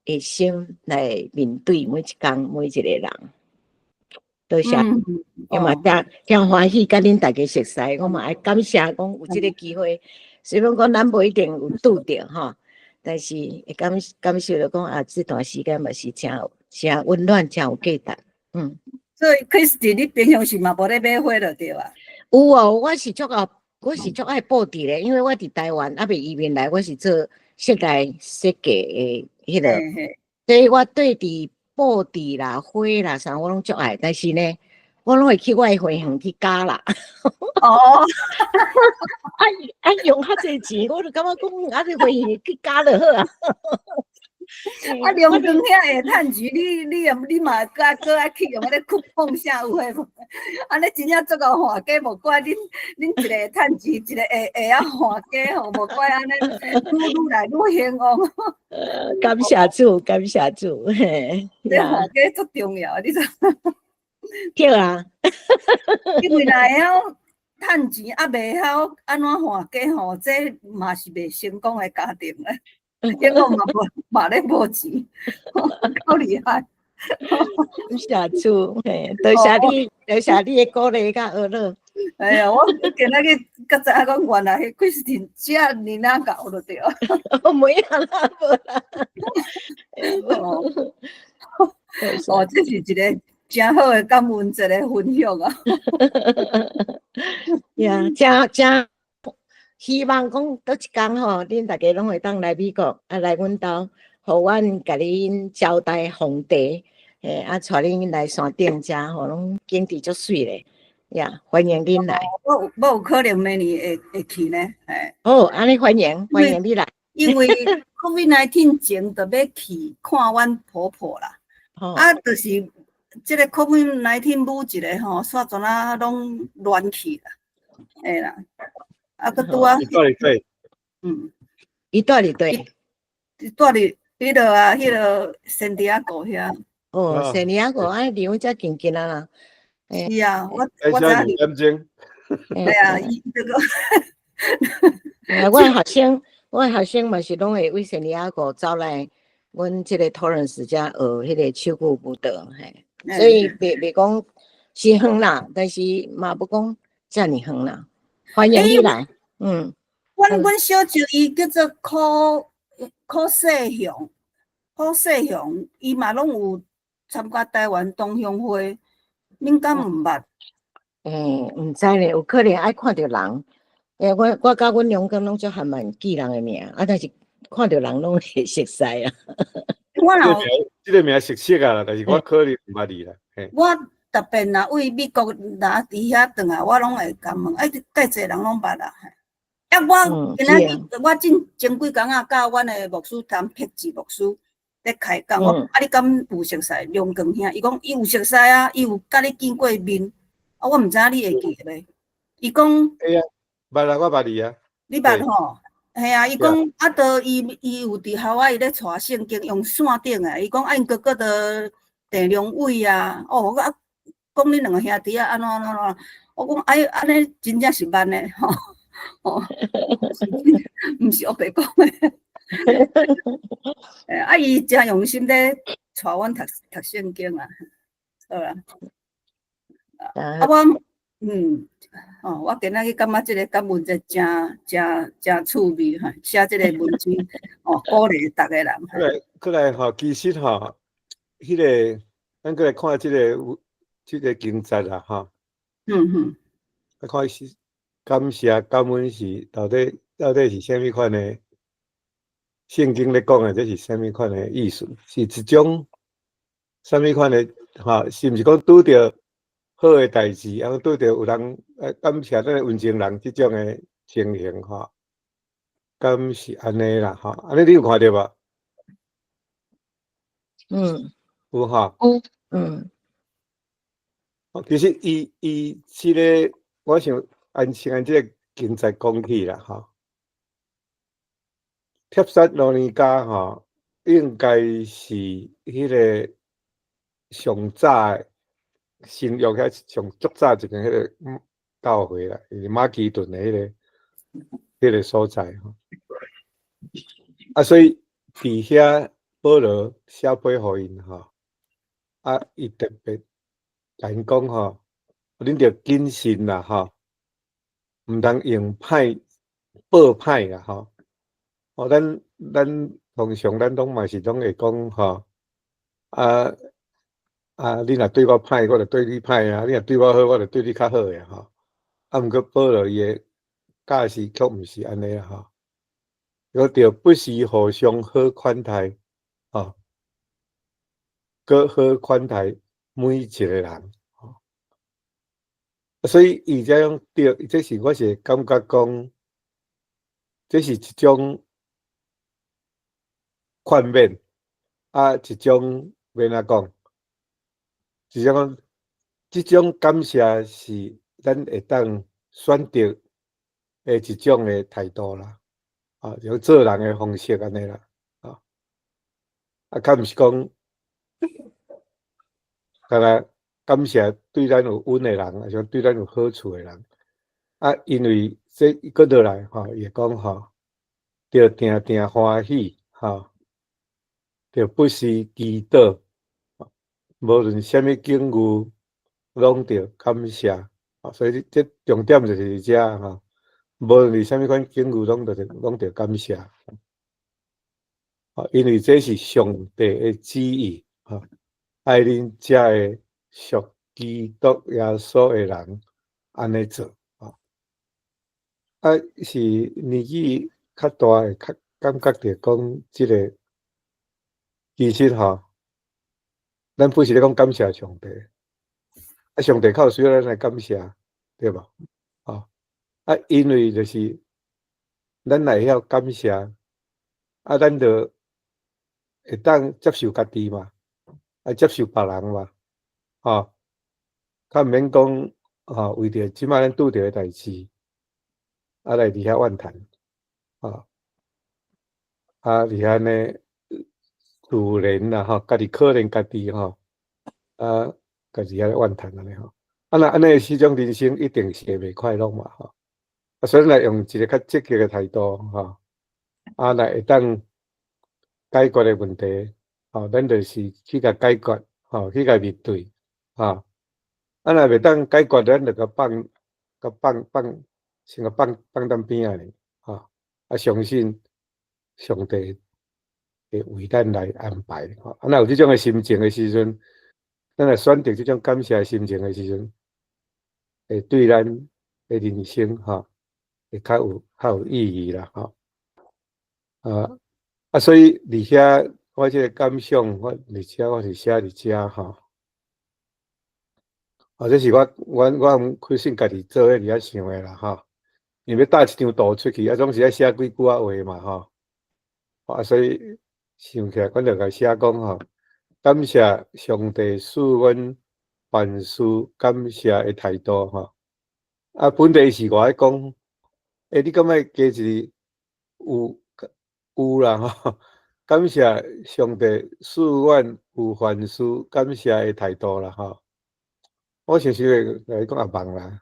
的心来面对每一天每一个人。多谢，我嘛真欢喜甲恁大家熟悉，我嘛爱感谢讲有即个机会，虽然讲咱无一定有拄着吼，但是会感受到讲这段时间嘛是真温暖，真有价值。所以 Christy 你平常时嘛无咧买花就对啊。有哦，我是足爱布置咧，因为我伫台湾未移民来，我是做室内设计的迄个，所以我对伫布置啦、花啦啥我拢足爱，但是呢，我拢会去我的花园去加啦。哦，用较济钱，我就感觉讲这花园去加就好啊。啊，龙庄遐会趁钱，你嘛搁爱去用迄个酷碰啥有诶无？安尼真正足够换价，无怪恁一个会趁钱，一个会晓换价吼，无怪安尼愈来愈兴旺。感谢主，感谢主，这换价足重要，你知？对啊，因为若会晓趁钱，袂晓安怎换价吼，这嘛是袂成功诶家庭咧。结果嘛咧无钱，够厉害！感谢主，多谢你的鼓励甲学乐。哎呀，我今仔日才知影讲，原来迄 Christine 遮年仔搞就对了。没啊啦，无啦。哦，这是一个真好的感恩节的分享啊！呀，真希望讲倒一天吼，恁大家拢会当来美国，来阮兜，互阮甲恁招待皇帝，带恁来山顶遮，吼，拢景致足水咧，呀，欢迎恁来。我有可能明年会去呢，安尼欢迎你来。因为 COVID-19 前就要去看阮婆婆啦，就是这个 COVID-19 愈一个吼，煞阵啊拢乱去啦，啦。佮拄啊，伊住伫对，伊住伫对，伊住伫迄落啊，迄落圣地亚哥遐。圣地亚哥安尼离阮遮近近啊啦。是啊，我知2点钟。哎呀，伊这个。我的学生嘛是拢会为圣地亚哥走来阮即个托伦斯遮学迄个手鼓舞蹈，所以袂讲是远啦，但是嘛不讲遮尔远啦。欢迎你来，阮小舅伊叫做柯世雄，伊嘛拢有参加台湾同乡会，恁敢毋捌？毋知咧，有可能爱看到人，我甲阮娘公拢足还蛮记人的名，但是看到人拢会熟悉啊。我若这个名熟悉啊，但是我可能唔捌你啦。我特别若为美国若伫遐转来，我拢会甲问，介侪人拢捌啦。我今仔日我前几工啊，甲阮的牧师谈辟志牧师咧开讲，我你敢有熟悉梁光兄？伊讲伊有熟悉啊，伊有甲你见过面。我毋知影你会记咧。伊讲，哎呀，捌啦，我捌你啊。你捌吼？系啊，伊讲倒伊有伫校外伊咧带圣经用线顶诶。伊讲因哥哥的郑良伟啊，我讲恁两个兄弟啊，安怎。我讲安尼真正是捌咧吼。毋是我白讲诶。伊真用心咧带阮读圣经啊，好啦。我今仔日感觉即个感文节真趣味哈，写即个文章鼓励逐个人。过来吼，其实吼，迄个咱过来看即个经节啦吼。看是感谢感恩是到底是啥物款的？圣经咧讲的，这是啥物款的意思？是一种啥物款的？是毋是讲拄着好的代志，然后拄着有人感谢咱温情人即种的情形吼？敢是安尼啦吼？安尼你有看到无？有吼。其实伊即个，我想按即个经济讲起啦吼。帖撒罗尼迦吼，应该是迄个上早新约遐上足早一个迄个教会啦，是马其顿的迄个所在吼。所以伫遐保罗写批互因吼，伊特别甲因讲吼，恁着谨慎啦吼，毋通用歹报歹啦吼。咱通常咱拢嘛是拢会讲吼，你若对我歹，我就对你歹啊；你若对我好，我就对你较好呀吼。毋过保罗伊的教示却毋是安尼啦吼，要着不时互相好款待吼，搁好款待每一个人吼。所以伊这样着，这是我是感觉讲，这是一种宽免，一种要哪讲？是讲，即种感谢是咱会当选择的一种的态度啦，就做人的方式安尼啦，较毋是讲，干那感谢对咱有恩的人，还是对咱有好处的人，因为这搁落来吼，也讲吼，着定定欢喜吼。着不时祈祷，无论啥物境遇，拢着感谢。所以这重点就是遮吼，无论是啥物款境遇，拢着感谢。因为这是上帝的旨意，爱恁遮的属基督耶稣的人安尼做。是年纪较大的，较感觉着讲即个。其实吼，咱不是咧讲感谢上帝，上帝较有需要咱来感谢，对吧？因为就是咱来晓感谢，咱就会当接受家己嘛，接受别人嘛，较毋免讲为着即摆咱拄着的代志，来伫遐怨叹，伫遐呢。自怜啦吼，家己可怜家己吼，家己遐怨叹安尼吼，那安尼迄种人生一定是会袂快乐嘛吼，所以来用一个较积极的态度吼，来会当解决的问题，咱就是去甲解决，去甲面对，若袂当解决，咱就甲先甲放当边仔咧，相信上帝。会为咱来安排，若有即种的心情的时阵，咱来选择即种感谢的心情的时阵，会对咱的人生会较有意义啦，吼。所以伫遐我即个感想，我伫遮我是写伫遮吼。这是我开心家己做伫遐想诶啦，吼。因为带一张图出去，总是爱写几句话嘛，吼。所以想起来，阮就甲写讲吼，感谢上帝赐阮凡事感谢诶态度，吼。本地是我爱讲，你感觉加一个有啦，吼。感谢上帝赐阮有凡事感谢诶态度啦，吼。我常常来讲也忙啦，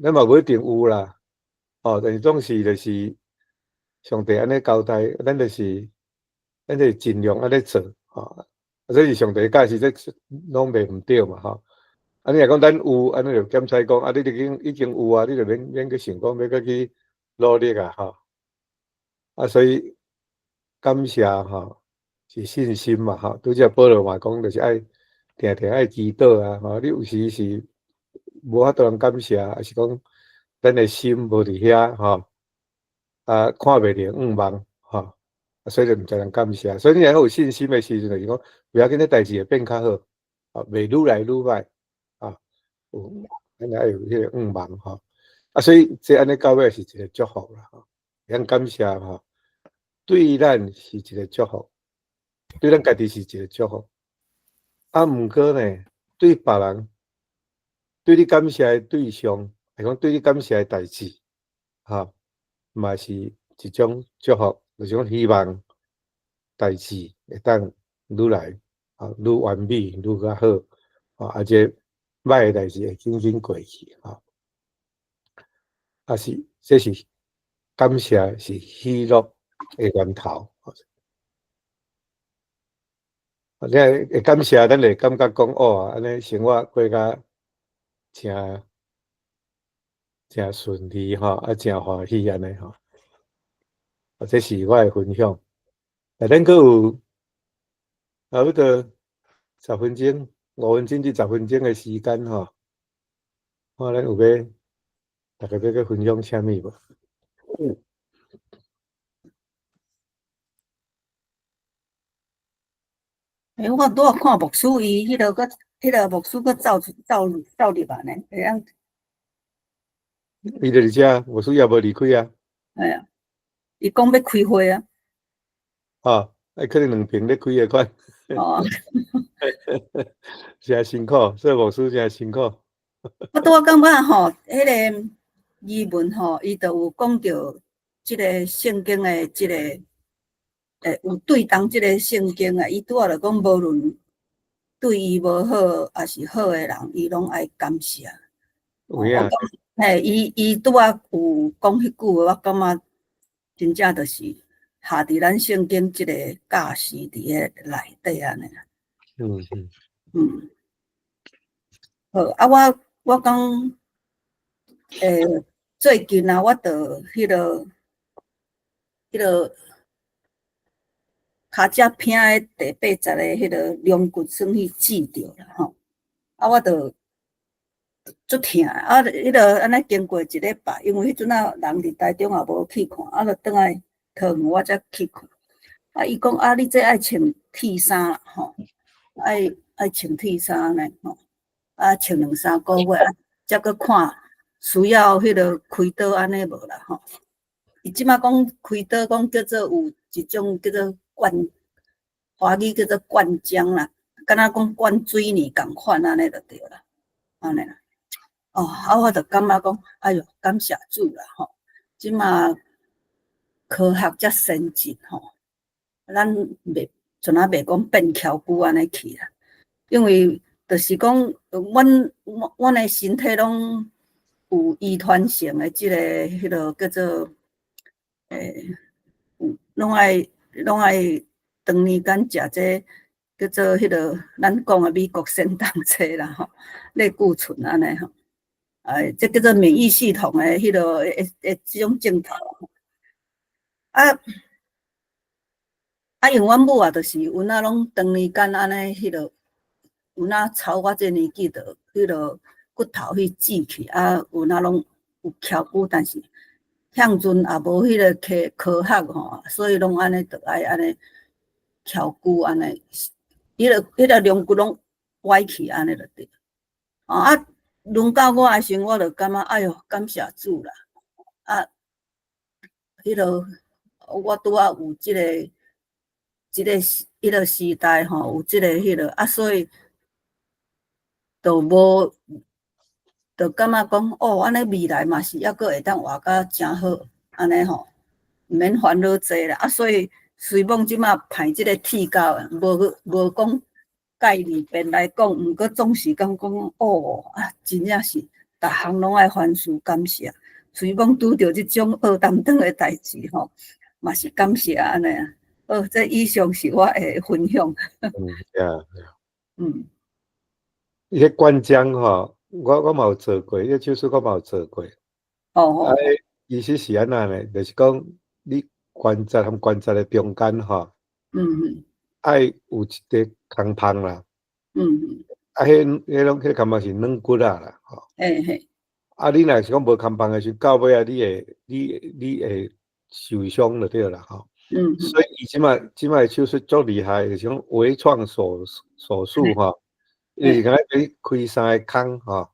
咱嘛不一定有啦，但是总是就是上帝安尼交代，咱就是尽量安尼做，这是上帝教是这拢袂毋对嘛，吼。你若讲咱有，安尼就检采讲，你已经有啊，你就免去想讲要搁去努力啊，吼。所以感谢吼是信心嘛，吼。拄则保罗嘛讲，就是爱定定爱祈祷啊，吼。你有时是无法度通感谢，还是讲咱的心无伫遐，吼。看袂着愿望，吼。所以就毋知通感谢。所以你若有信心的时阵，就是讲不要紧，这代志会变较好，袂愈来愈歹，咱爱有迄个愿望，吼。所以这安尼到尾是一个祝福啦，吼。咱感谢，吼，对咱是一个祝福，对咱家己是一个祝福。毋过呢，对别人，对你感谢的对象，来讲对你感谢的代志，嘛是一种祝福，就是讲希望代志会当愈来愈完美，愈较好，而且歹的代志会紧紧过去，是这是感谢是喜乐的源头。你会感谢，咱会感觉讲安尼生活过甲真顺利，真欢喜安尼，吼。这是我的分享。咱阁有差不多10分钟、5分钟至10分钟的时间，吼。咱有要大家要去分享啥物无？我拄仔看牧师伊迄个牧师佫走入来呢，会样。伊就伫遮，牧师也无离开啊。哎呀，伊讲要开会啊。可能2瓶咧开个款。真辛苦，做牧师真辛苦。我拄仔感觉吼，迄个语文吼，伊就有讲到即个圣经的即个。有对当即个圣经啊，伊拄仔就讲，无论对伊无好，还是好的人，伊拢爱感谢。有影。伊拄仔有讲迄句话，我感觉真正就是下伫咱圣经即个教示伫迄内底安尼。好，我讲，最近啊，我着迄个。骹只偏的第80个迄个龙骨算去锯着啦，吼。我着足疼，迄个安尼经过1礼拜，因为迄阵啊人伫台中也无去看，就转来桃园我才去看。伊讲你这爱穿铁衫啦，吼，爱穿铁衫安尼，吼，穿2、3个月，才搁看需要迄个开刀安尼无啦，吼。伊即马讲开刀，讲叫做有一种叫做华语叫做灌浆啦，敢若讲灌水呢共款安尼就对啦，安尼啦。我就感觉讲，哎哟，感谢主啦吼！即马科学遮先进吼，咱像啊袂讲变翘骨安尼去啦，因为就是讲，阮的身体拢有遗传性的即个迄个叫做拢爱长年间食这叫做迄个咱讲的美国仙冻菜啦吼，类固醇安尼吼，这叫做免疫系统的迄个这种镜头。因为阮母啊，就是有哪拢长年间安尼迄个，有哪超我这年纪的迄个骨头去锯去，有哪拢有翘骨，但是向阵也无迄个科学吼，所以拢安尼着爱安尼翘骨安尼，迄个龙骨拢歪去安尼就对。啊，轮到我诶时，我就感觉哎哟，感谢主啦！啊，迄落我拄啊有即个迄个时代吼，有即个迄落啊，所以就无。就感觉讲，哦，安尼未来嘛是抑阁会当活甲诚好，安尼吼，毋免烦恼济啦。啊，所以随便即马派即个铁教，无讲概念变来讲，毋过总是讲哦啊，真正是逐项拢爱凡事感谢。随便拄着即种恶担当诶代志吼，嘛是感谢安尼啊。哦，这以上是我诶分享。嗯。伊迄灌浆吼，我嘛有做过，迄手术我嘛有做过。哦。意思是安那呢？就是讲你关节和关节诶中间吼，爱有一块空芳啦。迄空芳是软骨啦，吼。啊，你若是讲无空芳诶时，到尾啊，你会受伤就对啦，吼。所以伊即摆手术足厉害，就是讲微创手术吼。伊是甲你开3个孔吼，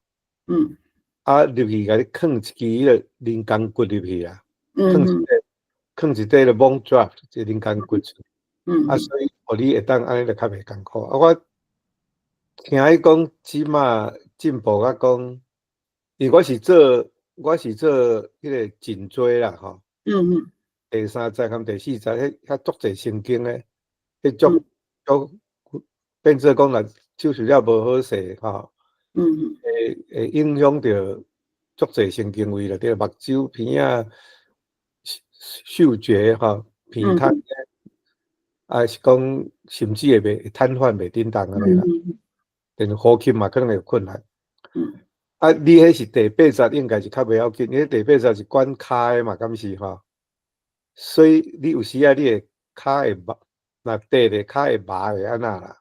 啊入去甲你放一支迄个人工骨入去啊，放一块个 bone graft 即人工骨出，啊所以互你会当安尼就较袂艰苦。啊我听伊讲即马进步甲讲，因为我是做迄个颈椎啦吼，第3节和第4节迄遐足侪神经诶，迄足变做讲若手术了无好势吼，会影响着足侪神经位了，对目睭片啊、嗅觉吼、鼻腔啊是讲甚至会瘫痪、袂叮当安尼啦，连呼吸嘛可能会有困难。啊，你迄是第8节应该是较袂要紧，因为第8节是管骹诶嘛，敢是吼？所以你有时啊，你会骹会麻，若跌咧骹会麻会安那啦。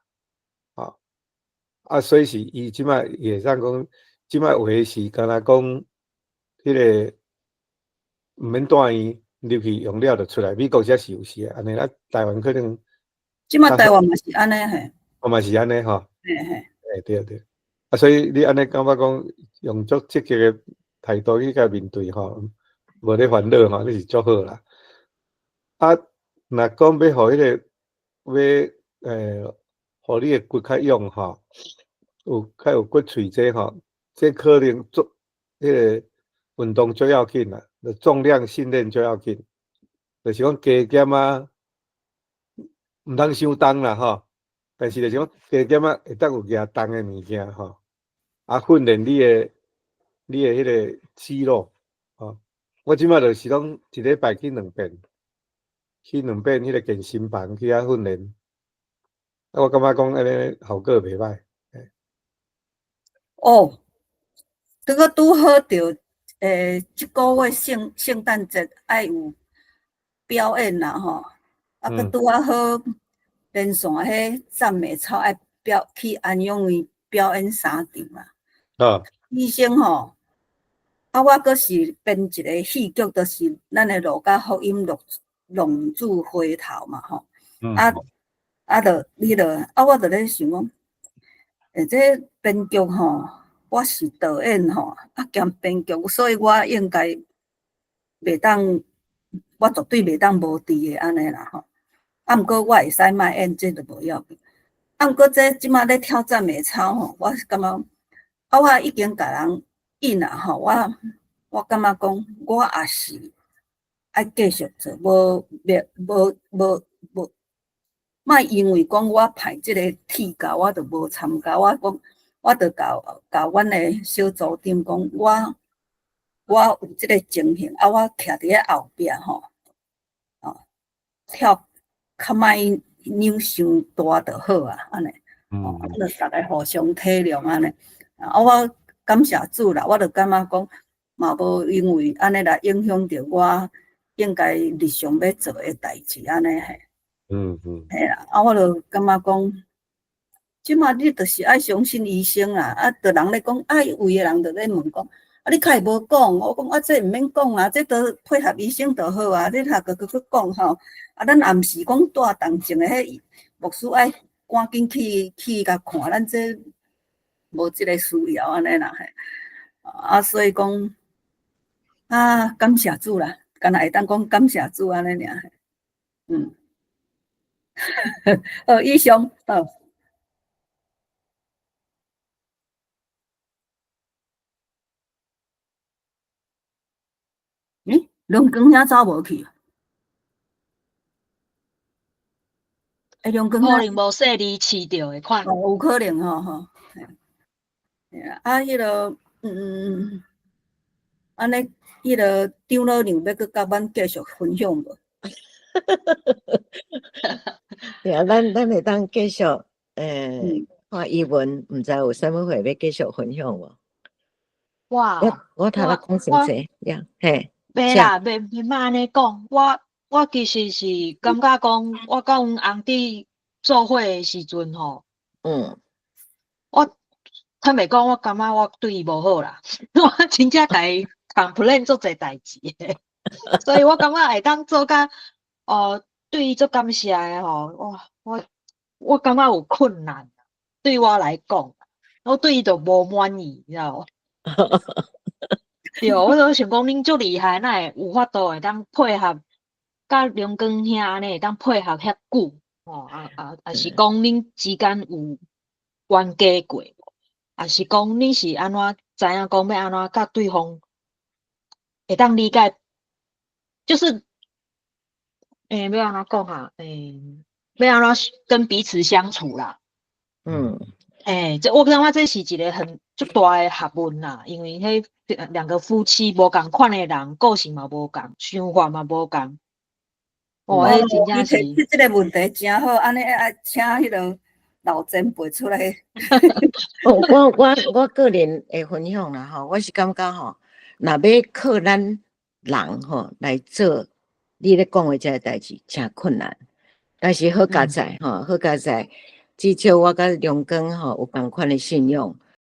啊，所以是伊即摆会当讲，即摆有诶是敢若讲，迄个毋免住院入去用了就出来，美国才是有时安尼，啊台湾可能。即摆台湾嘛是安尼嘿。嘛是安尼吼。嘿。对。啊，所以你安尼感觉讲用足积极诶态度去甲面对吼，无咧烦恼吼，你是足好啦。啊，若讲要互迄个互你诶骨较勇吼。较有骨髓这吼，这可能做迄个运动最要紧啦，就重量训练最要紧，就是讲加减啊，毋通伤重啦吼。但是就是讲加减啊，会当有举重诶物件吼，啊训练你诶迄个肌肉吼。我即摆就是讲一礼拜去2遍迄个健身房去遐训练，啊我感觉讲安尼效果袂歹。哦，拄好着，即个月圣诞节爱有表演啦吼，啊，佮拄啊好连线迄赞美操爱去安养院表演3场啦。医生吼，啊，我阁是编一个戏剧，就是咱诶路加福音龙柱回头嘛吼。就你著啊，我著咧想讲，这编剧吼。我是导演吼，啊兼编剧，所以我应该袂当，我绝对袂当无伫诶安尼啦吼。啊，毋过我会使卖演，这就无要紧。啊，毋过这即马咧挑战美操吼，我感觉啊，我已经甲人应啦吼，我感觉讲，我也是爱继续做，无，莫因为讲我派即个铁教，我就无参加。我讲。我著甲阮诶小组长讲，我有即个情形，啊，我徛伫咧后壁吼，跳较莫扭伤大就好啊，安尼，著逐个互相体谅安尼。啊，我感谢主啦，我著感觉讲，嘛无因为安尼来影响着我应该日常要做诶代志安尼嘿。嘿啦，啊，我著感觉讲。即马你著是爱相信医生啦，啊，着人咧讲，有诶人着咧问讲，啊，你较会无讲，我讲啊，这毋免讲啊，这都配合医生就好啊。你若个去讲吼，啊，咱也毋是讲带动静诶，迄牧师爱赶紧去甲看，咱这无即个需要安尼啦嘿。啊，所以讲啊，感谢主啦，敢若会当讲感谢主安尼尔。嗯，以上龙光兄走无去，龙光可能无说你饲着的款，有可能吼。啊，迄个安尼，迄个张老娘要佮甲阮继续分享无？对啊，咱会当继续看译文，毋知有啥物话要继续分享无？我头仔讲真济呀，嘿。袂啦，袂莫安尼讲。我其实是感觉讲，我甲阮翁弟做伙的时阵吼，我坦白讲，我感觉我对伊无好啦，我真正甲伊 complain 做侪代志的，所以我感觉会当做甲对伊做感谢的吼，我感觉有困难，对我来讲，我对伊就无满意，你知道无？对，我就想讲，恁足厉害，哪会有法度会当配合，甲龙光兄安尼会当配合遐久，也是讲恁之间有冤家过，也是讲恁是安怎知影讲要安怎甲对方会当理解，就是要安怎讲哈，要安怎跟彼此相处啦。这我感觉这是一个很足大的学问啦，因为迄两个夫妻无共款的人，个性嘛无共，想法嘛无共。迄真正是。你提这个问题真好，安尼爱请迄个老前辈出来。我个人会分享啦吼，我是感觉吼，若要靠咱人吼来做你咧讲的这个代志，真困难。但是好佳在吼，好佳在。至少我甲龙光吼有共款的信用，